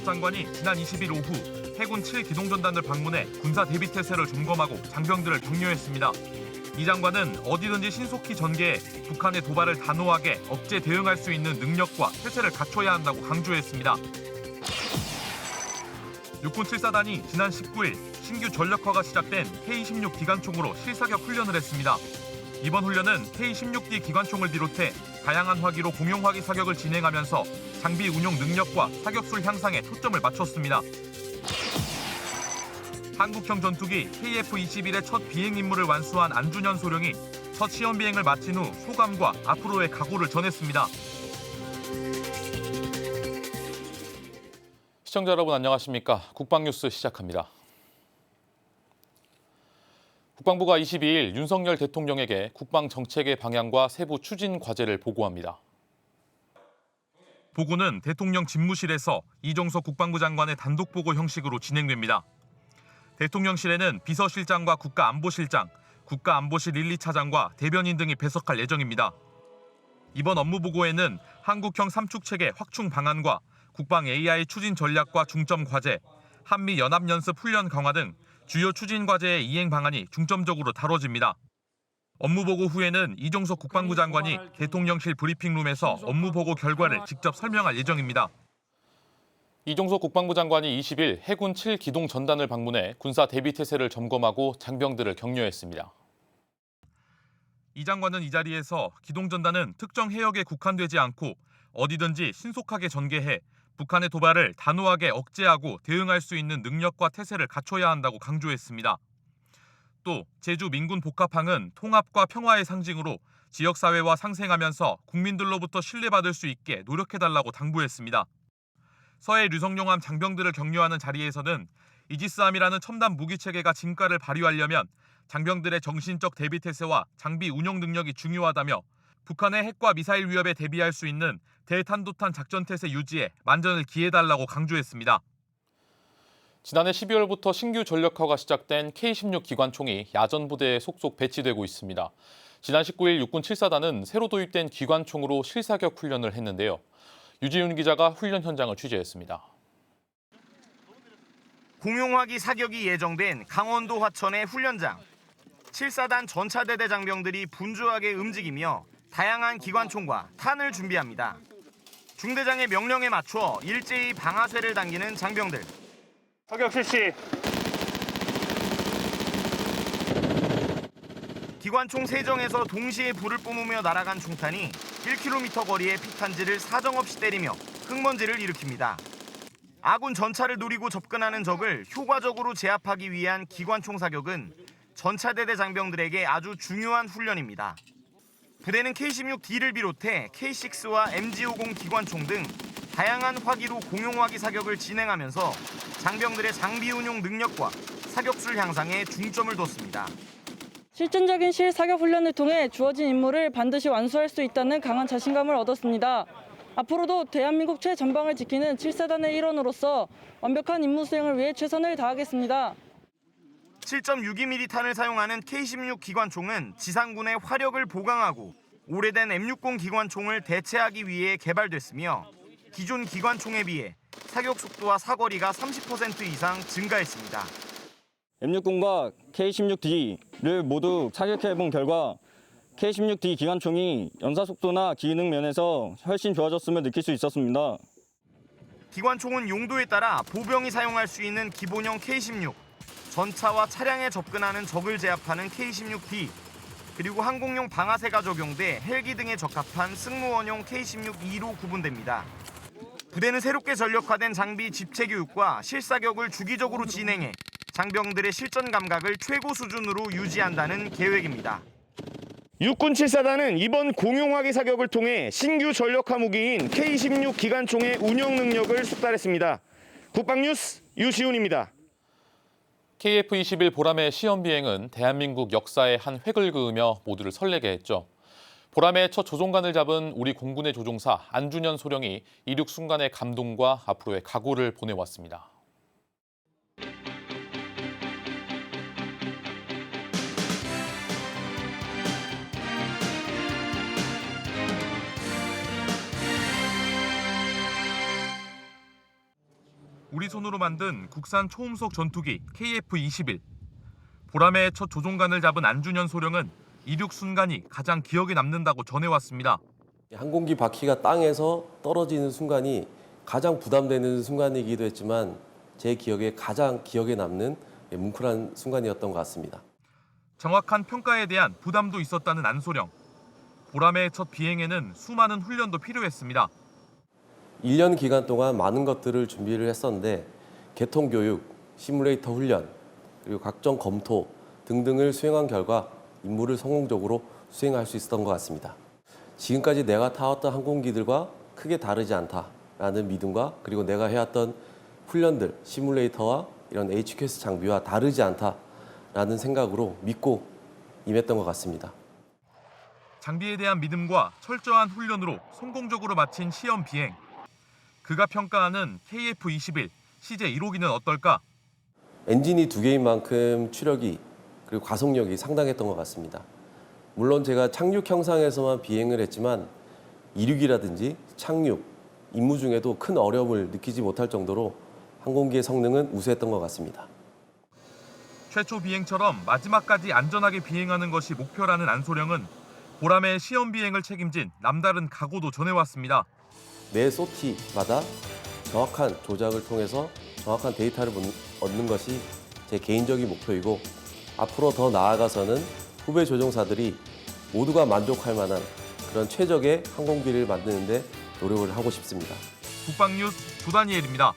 첫 장관이 지난 20일 오후 해군 7기동전단을 방문해 군사 대비태세를 점검하고 장병들을 격려했습니다. 이 장관은 어디든지 신속히 전개해 북한의 도발을 단호하게 억제 대응할 수 있는 능력과 태세를 갖춰야 한다고 강조했습니다. 육군 7사단이 지난 19일 신규 전력화가 시작된 K-16 기관총으로 실사격 훈련을 했습니다. 이번 훈련은 K-16D 기관총을 비롯해 다양한 화기로 공용 화기 사격을 진행하면서 장비 운용 능력과 사격술 향상에 초점을 맞췄습니다. 한국형 전투기 KF-21의 첫 비행 임무를 완수한 안준현 소령이 첫 시험 비행을 마친 후 소감과 앞으로의 각오를 전했습니다. 시청자 여러분 안녕하십니까? 국방뉴스 시작합니다. 국방부가 22일 윤석열 대통령에게 국방 정책의 방향과 세부 추진 과제를 보고합니다. 보고는 대통령 집무실에서 이종석 국방부 장관의 단독 보고 형식으로 진행됩니다. 대통령실에는 비서실장과 국가안보실장, 국가안보실 1, 2차장과 대변인 등이 배석할 예정입니다. 이번 업무 보고에는 한국형 삼축체계 확충 방안과 국방 AI 추진 전략과 중점 과제, 한미 연합연습 훈련 강화 등 주요 추진 과제의 이행 방안이 중점적으로 다뤄집니다. 업무 보고 후에는 이종석 국방부 장관이 대통령실 브리핑룸에서 업무 보고 결과를 직접 설명할 예정입니다. 이종석 국방부 장관이 20일 해군 7기동 전단을 방문해 군사 대비 태세를 점검하고 장병들을 격려했습니다. 이 장관은 이 자리에서 기동전단은 특정 해역에 국한되지 않고 어디든지 신속하게 전개해 북한의 도발을 단호하게 억제하고 대응할 수 있는 능력과 태세를 갖춰야 한다고 강조했습니다. 또 제주 민군 복합항은 통합과 평화의 상징으로 지역사회와 상생하면서 국민들로부터 신뢰받을 수 있게 노력해달라고 당부했습니다. 서해 류성룡함 장병들을 격려하는 자리에서는 이지스함이라는 첨단 무기체계가 진가를 발휘하려면 장병들의 정신적 대비태세와 장비 운용 능력이 중요하다며 북한의 핵과 미사일 위협에 대비할 수 있는 대탄도탄 작전태세 유지에 만전을 기해달라고 강조했습니다. 지난해 12월부터 신규 전력화가 시작된 K-16 기관총이 야전부대에 속속 배치되고 있습니다. 지난 19일 육군 7사단은 새로 도입된 기관총으로 실사격 훈련을 했는데요. 유지윤 기자가 훈련 현장을 취재했습니다. 공용화기 사격이 예정된 강원도 화천의 훈련장. 7사단 전차대대 장병들이 분주하게 움직이며 다양한 기관총과 탄을 준비합니다. 중대장의 명령에 맞춰 일제히 방아쇠를 당기는 장병들. 사격 실시. 기관총 3정에서 동시에 불을 뿜으며 날아간 총탄이 1km 거리의 피탄지를 사정없이 때리며 흙먼지를 일으킵니다. 아군 전차를 노리고 접근하는 적을 효과적으로 제압하기 위한 기관총 사격은 전차대대 장병들에게 아주 중요한 훈련입니다. 부대는 K-16D를 비롯해 K-6와 MG-50 기관총 등 다양한 화기로 공용화기 사격을 진행하면서 장병들의 장비 운용 능력과 사격술 향상에 중점을 뒀습니다. 실전적인 실사격 훈련을 통해 주어진 임무를 반드시 완수할 수 있다는 강한 자신감을 얻었습니다. 앞으로도 대한민국 최전방을 지키는 7사단의 일원으로서 완벽한 임무 수행을 위해 최선을 다하겠습니다. 7.62mm 탄을 사용하는 K-16 기관총은 지상군의 화력을 보강하고 오래된 M60 기관총을 대체하기 위해 개발됐으며 기존 기관총에 비해 사격 속도와 사거리가 30% 이상 증가했습니다. M60과 K-16D를 모두 사격해본 결과 K-16D 기관총이 연사 속도나 기능 면에서 훨씬 좋아졌음을 느낄 수 있었습니다. 기관총은 용도에 따라 보병이 사용할 수 있는 기본형 K-16, 전차와 차량에 접근하는 적을 제압하는 K-16D, 그리고 항공용 방아쇠가 적용돼 헬기 등에 적합한 승무원용 K-16E로 구분됩니다. 부대는 새롭게 전력화된 장비 집체 교육과 실사격을 주기적으로 진행해 장병들의 실전 감각을 최고 수준으로 유지한다는 계획입니다. 육군 7사단은 이번 공용화기 사격을 통해 신규 전력화 무기인 K-16 기관총의 운용 능력을 숙달했습니다. 국방뉴스 유시훈입니다. KF-21 보람의 시험 비행은 대한민국 역사의 한 획을 그으며 모두를 설레게 했죠. 보람의 첫 조종관을 잡은 우리 공군의 조종사 안준현 소령이 이륙 순간의 감동과 앞으로의 각오를 보내왔습니다. 손으로 만든 국산 초음속 전투기 KF-21. 보람의 첫 조종관을 잡은 안준현 소령은 이륙 순간이 가장 기억에 남는다고 전해왔습니다. 항공기 바퀴가 땅에서 떨어지는 순간이 가장 부담되는 순간이기도 했지만 제 기억에 가장 기억에 남는 뭉클한 순간이었던 것 같습니다. 정확한 평가에 대한 부담도 있었다는 안소령. 보람의 첫 비행에는 수많은 훈련도 필요했습니다. 1년 기간 동안 많은 것들을 준비를 했었는데 개통 교육, 시뮬레이터 훈련, 그리고 각종 검토 등등을 수행한 결과 임무를 성공적으로 수행할 수 있었던 것 같습니다. 지금까지 내가 타왔던 항공기들과 크게 다르지 않다라는 믿음과 그리고 내가 해왔던 훈련들, 시뮬레이터와 이런 HQS 장비와 다르지 않다라는 생각으로 믿고 임했던 것 같습니다. 장비에 대한 믿음과 철저한 훈련으로 성공적으로 마친 시험 비행. 그가 평가하는 KF-21 CJ 1호기는 어떨까? 엔진이 2개인 만큼 추력이 그리고 가속력이 상당했던 것 같습니다. 물론 제가 착륙 형상에서만 비행을 했지만 이륙이라든지 착륙, 임무 중에도 큰 어려움을 느끼지 못할 정도로 항공기의 성능은 우수했던 것 같습니다. 최초 비행처럼 마지막까지 안전하게 비행하는 것이 목표라는 안소령은 보람의 시험 비행을 책임진 남다른 각오도 전해왔습니다. 매 소티마다 정확한 조작을 통해서 정확한 데이터를 얻는 것이 제 개인적인 목표이고 앞으로 더 나아가서는 후배 조종사들이 모두가 만족할 만한 그런 최적의 항공기를 만드는 데 노력을 하고 싶습니다. 국방뉴스 조다니엘입니다.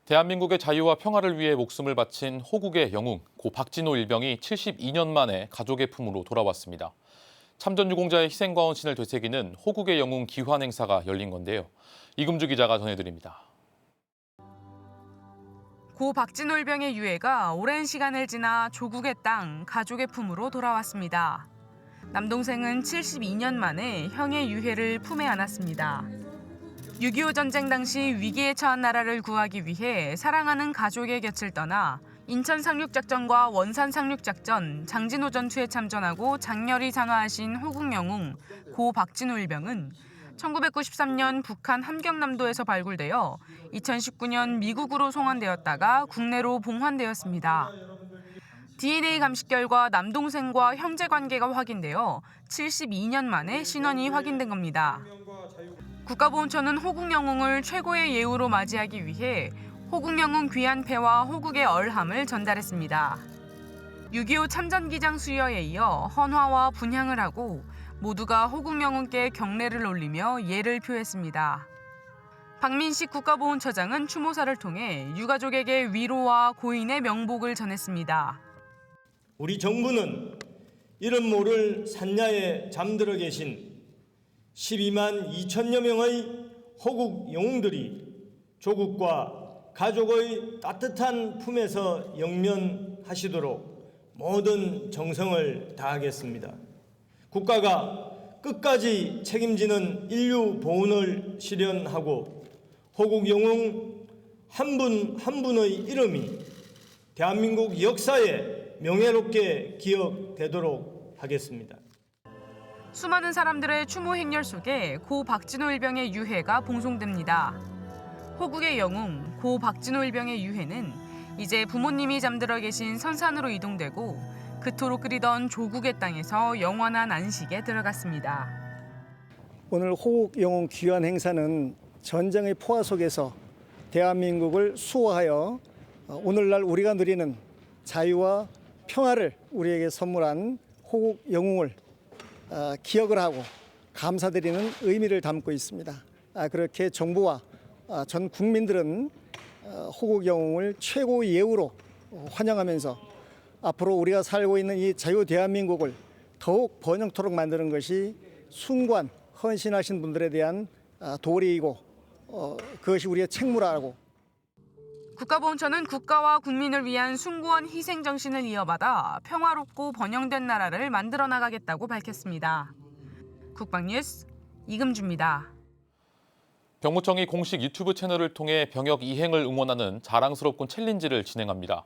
대한민국의 자유와 평화를 위해 목숨을 바친 호국의 영웅 고 박진호 일병이 72년 만에 가족의 품으로 돌아왔습니다. 참전 유공자의 희생과 헌신을 되새기는 호국의 영웅 기환 행사가 열린 건데요. 이금주 기자가 전해드립니다. 고 박진호 일병의 유해가 오랜 시간을 지나 조국의 땅, 가족의 품으로 돌아왔습니다. 남동생은 72년 만에 형의 유해를 품에 안았습니다. 6.25 전쟁 당시 위기에 처한 나라를 구하기 위해 사랑하는 가족의 곁을 떠나 인천 상륙작전과 원산 상륙작전, 장진호 전투에 참전하고 장렬히 장하하신 호국 영웅 고 박진호 일병은 1993년 북한 함경남도에서 발굴되어 2019년 미국으로 송환되었다가 국내로 봉환되었습니다. DNA 감식 결과 남동생과 형제 관계가 확인되어 72년 만에 신원이 확인된 겁니다. 국가보훈처는 호국 영웅을 최고의 예우로 맞이하기 위해 호국 영웅 귀환패와 호국의 얼함을 전달했습니다. 6.25 참전기장 수여에 이어 헌화와 분향을 하고 모두가 호국 영웅께 경례를 올리며 예를 표했습니다. 박민식 국가보훈처장은 추모사를 통해 유가족에게 위로와 고인의 명복을 전했습니다. 우리 정부는 이런 모를 산야에 잠들어 계신 12만 2천여 명의 호국 영웅들이 조국과 가족의 따뜻한 품에서 영면하시도록 모든 정성을 다하겠습니다. 국가가 끝까지 책임지는 인류 보훈을 실현하고 호국 영웅 한 분 한 분의 이름이 대한민국 역사에 명예롭게 기억되도록 하겠습니다. 수많은 사람들의 추모 행렬 속에 고 박진호 일병의 유해가 봉송됩니다. 호국의 영웅 고 박진호 일병의 유해는 이제 부모님이 잠들어 계신 선산으로 이동되고 그토록 끓이던 조국의 땅에서 영원한 안식에 들어갔습니다. 오늘 호국 영웅 귀환 행사는 전쟁의 포화 속에서 대한민국을 수호하여 오늘날 우리가 누리는 자유와 평화를 우리에게 선물한 호국 영웅을 기억을 하고 감사드리는 의미를 담고 있습니다. 그렇게 정부와 전 국민들은 호국 영웅을 최고의 예우로 환영하면서 앞으로 우리가 살고 있는 이 자유 대한민국을 더욱 번영토록 만드는 것이 숭고한 헌신하신 분들에 대한 도리이고 그것이 우리의 책무라고. 국가보훈처는 국가와 국민을 위한 숭고한 희생 정신을 이어받아 평화롭고 번영된 나라를 만들어 나가겠다고 밝혔습니다. 국방뉴스 이금주입니다. 병무청이 공식 유튜브 채널을 통해 병역 이행을 응원하는 자랑스럽군 챌린지를 진행합니다.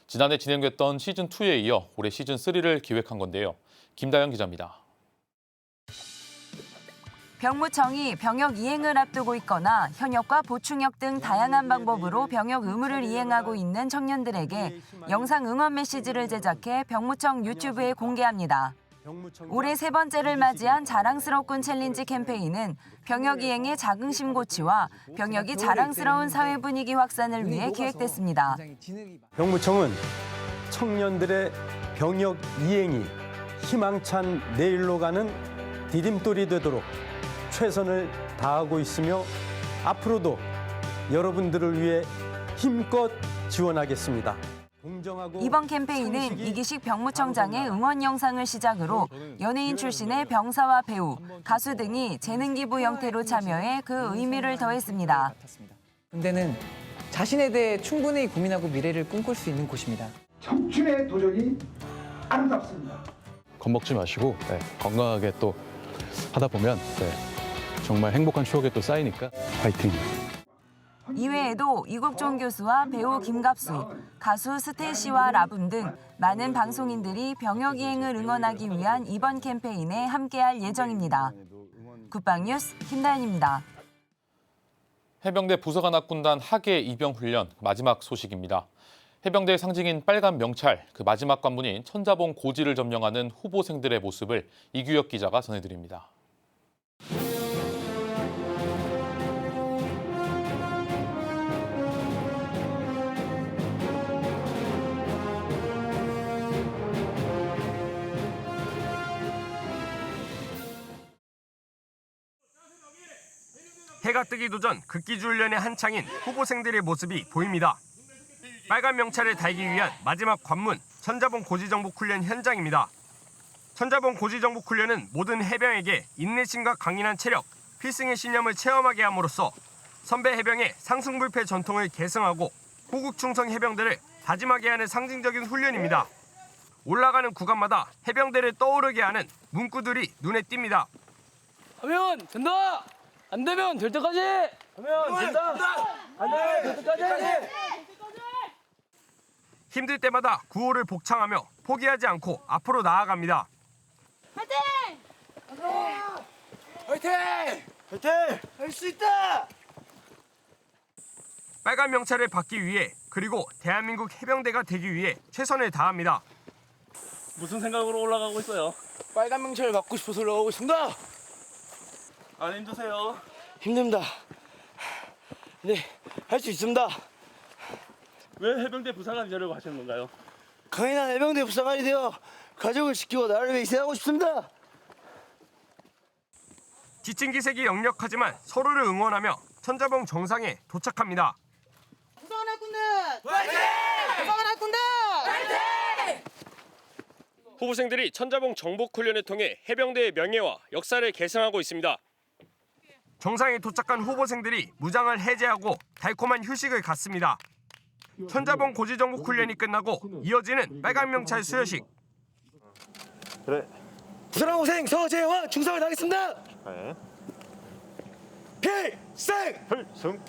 지난해 진행됐던 시즌2에 이어 올해 시즌3를 기획한 건데요. 김다영 기자입니다. 병무청이 병역 이행을 앞두고 있거나 현역과 보충역 등 다양한 방법으로 병역 의무를 이행하고 있는 청년들에게 영상 응원 메시지를 제작해 병무청 유튜브에 공개합니다. 올해 세 번째를 맞이한 자랑스럽군 챌린지 캠페인은 병역 이행의 자긍심 고취와 병역이 자랑스러운 사회 분위기 확산을 위해 기획됐습니다. 병무청은 청년들의 병역 이행이 희망찬 내일로 가는 디딤돌이 되도록 최선을 다하고 있으며 앞으로도 여러분들을 위해 힘껏 지원하겠습니다. 이번 캠페인은 이기식 병무청장의 응원 영상을 시작으로 연예인 출신의 병사와 배우, 가수 등이 재능 기부 형태로 참여해 그 의미를 더했습니다. 군대는 자신에 대해 충분히 고민하고 미래를 꿈꿀 수 있는 곳입니다. 청춘의 도전이 아름답습니다. 겁먹지 마시고 건강하게 또 하다 보면 정말 행복한 추억이 또 쌓이니까 파이팅! 이외에도 이국종 교수와 배우 김갑수, 가수 스테이시와 라붐 등 많은 방송인들이 병역 이행을 응원하기 위한 이번 캠페인에 함께할 예정입니다. 국방뉴스 김다현입니다. 해병대 부사관학군단 하계 입영 훈련 마지막 소식입니다. 해병대의 상징인 빨간 명찰, 그 마지막 관문인 천자봉 고지를 점령하는 후보생들의 모습을 이규혁 기자가 전해드립니다. 해가 뜨기도 전 극기주 훈련의 한창인 후보생들의 모습이 보입니다. 빨간 명찰을 달기 위한 마지막 관문, 천자봉 고지정복 훈련 현장입니다. 천자봉 고지정복 훈련은 모든 해병에게 인내심과 강인한 체력, 필승의 신념을 체험하게 함으로써 선배 해병의 상승불패 전통을 계승하고 호국 충성 해병대를 다짐하게 하는 상징적인 훈련입니다. 올라가는 구간마다 해병대를 떠오르게 하는 문구들이 눈에 띕니다. 하면 된다! 안 되면 될 때까지! 하면 된다! 안 되면 될 때까지! 힘들 때마다 구호를 복창하며 포기하지 않고 앞으로 나아갑니다. 화이팅! 화이팅! 화이팅! 할 수 있다! 빨간 명찰을 받기 위해 그리고 대한민국 해병대가 되기 위해 최선을 다합니다. 무슨 생각으로 올라가고 있어요? 빨간 명찰을 받고 싶어서 올라가고 있습니다. 안 힘드세요? 힘듭니다. 네, 할 수 있습니다. 왜 해병대 부사관이 되려고 하시는 건가요? 강인한 해병대 부사관이 되어 가족을 지키고 나라를 위해 희생하고 싶습니다. 지친 기색이 역력하지만 서로를 응원하며 천자봉 정상에 도착합니다. 부사관학군단 화이팅! 부사관학군단 화이팅! 후보생들이 천자봉 정복 훈련을 통해 해병대의 명예와 역사를 계승하고 있습니다. 정상에 도착한 후보생들이 무장을 해제하고 달콤한 휴식을 갖습니다. 천자봉 고지정복 훈련이 끝나고 이어지는 빨간 명찰 수여식. 그래. 부사관고생 서재와 충성을 다하겠습니다. 필승! 필승!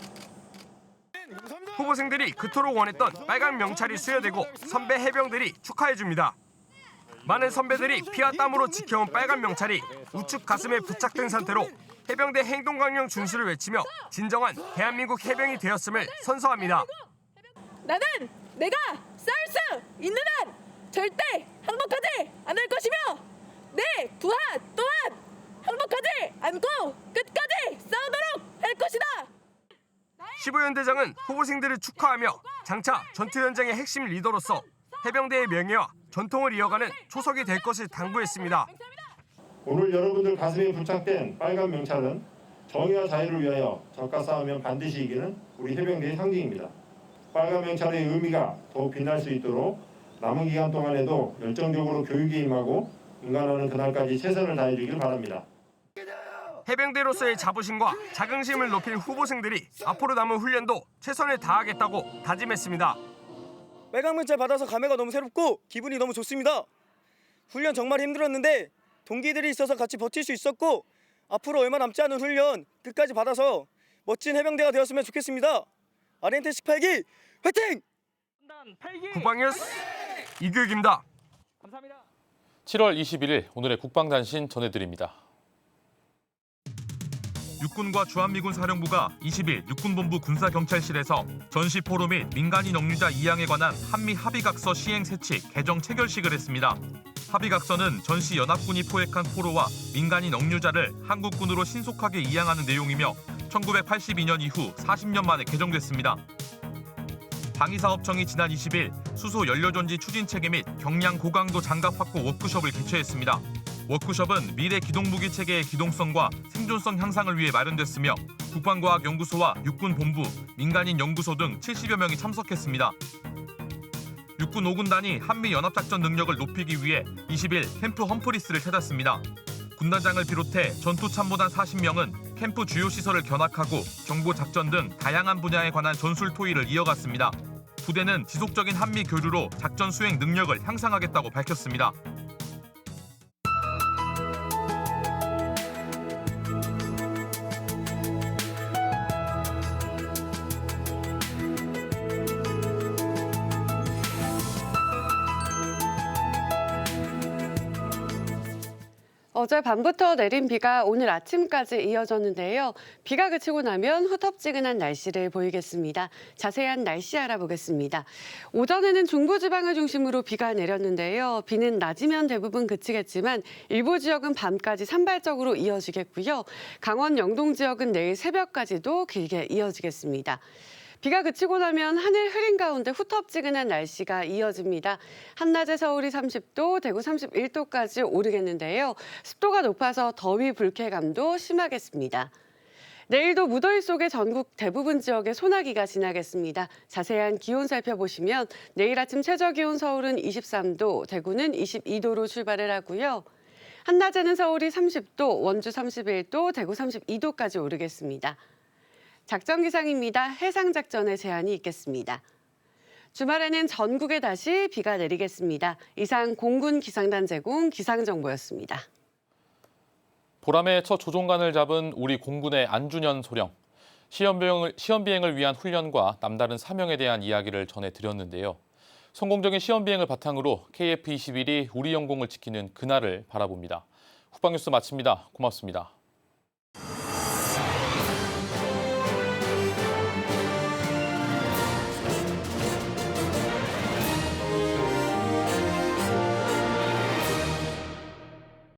후보생들이 그토록 원했던 빨간 명찰이 수여되고 선배 해병들이 축하해줍니다. 많은 선배들이 피와 땀으로 지켜온 빨간 명찰이 우측 가슴에 부착된 상태로 해병대 행동강령 준수를 외치며 진정한 대한민국 해병이 되었음을 선서합니다. 나는 내가 싸울 수 있는 한 절대 항복하지 않을 것이며 내 부하 또한 항복하지 않고 끝까지 싸우도록 할 것이다. 15연대장은 후보생들을 축하하며 장차 전투 현장의 핵심 리더로서 해병대의 명예와 전통을 이어가는 초석이 될 것을 당부했습니다. 오늘 여러분들 가슴에 부착된 빨간 명찰은 정의와 자유를 위하여 적과 싸우면 반드시 이기는 우리 해병대의 상징입니다. 빨간 명찰의 의미가 더욱 빛날 수 있도록 남은 기간 동안에도 열정적으로 교육에 임하고 인간하는 그날까지 최선을 다해주길 바랍니다. 해병대로서의 자부심과 자긍심을 높인 후보생들이 앞으로 남은 훈련도 최선을 다하겠다고 다짐했습니다. 빨간 문자 받아서 감회가 너무 새롭고 기분이 너무 좋습니다. 훈련 정말 힘들었는데 동기들이 있어서 같이 버틸 수 있었고 앞으로 얼마 남지 않은 훈련 끝까지 받아서 멋진 해병대가 되었으면 좋겠습니다. 아르헨티나 18기 화이팅! 국방뉴스 이규혁입니다. 7월 21일 오늘의 국방단신 전해드립니다. 육군과 주한미군 사령부가 20일 육군본부 군사경찰실에서 전시 포로 및 민간인 억류자 이양에 관한 한미 합의각서 시행 세칙 개정 체결식을 했습니다. 합의각서는 전시 연합군이 포획한 포로와 민간인 억류자를 한국군으로 신속하게 이양하는 내용이며 1982년 이후 40년 만에 개정됐습니다. 방위사업청이 지난 20일 수소 연료전지 추진 체계 및 경량 고강도 장갑 확보 워크숍을 개최했습니다. 워크숍은 미래 기동무기 체계의 기동성과 생존성 향상을 위해 마련됐으며 국방과학연구소와 육군본부, 민간인 연구소 등 70여 명이 참석했습니다. 육군 5군단이 한미연합작전 능력을 높이기 위해 20일 캠프 험프리스를 찾았습니다. 군단장을 비롯해 전투참모단 40명은 캠프 주요 시설을 견학하고 정보작전 등 다양한 분야에 관한 전술 토의를 이어갔습니다. 부대는 지속적인 한미 교류로 작전 수행 능력을 향상하겠다고 밝혔습니다. 어제 밤부터 내린 비가 오늘 아침까지 이어졌는데요. 비가 그치고 나면 후텁지근한 날씨를 보이겠습니다. 자세한 날씨 알아보겠습니다. 오전에는 중부지방을 중심으로 비가 내렸는데요. 비는 낮이면 대부분 그치겠지만 일부 지역은 밤까지 산발적으로 이어지겠고요. 강원 영동 지역은 내일 새벽까지도 길게 이어지겠습니다. 비가 그치고 나면 하늘 흐린 가운데 후텁지근한 날씨가 이어집니다. 한낮에 서울이 30도, 대구 31도까지 오르겠는데요. 습도가 높아서 더위 불쾌감도 심하겠습니다. 내일도 무더위 속에 전국 대부분 지역에 소나기가 지나겠습니다. 자세한 기온 살펴보시면 내일 아침 최저기온 서울은 23도, 대구는 22도로 출발을 하고요. 한낮에는 서울이 30도, 원주 31도, 대구 32도까지 오르겠습니다. 작전 기상입니다. 해상 작전에 제한이 있겠습니다. 주말에는 전국에 다시 비가 내리겠습니다. 이상 공군 기상단 제공 기상정보였습니다. 보람의 첫 조종관을 잡은 우리 공군의 안준현 소령. 시험 비행을 위한 훈련과 남다른 사명에 대한 이야기를 전해드렸는데요. 성공적인 시험 비행을 바탕으로 KF-21이 우리 영공을 지키는 그날을 바라봅니다. 국방뉴스 마칩니다. 고맙습니다.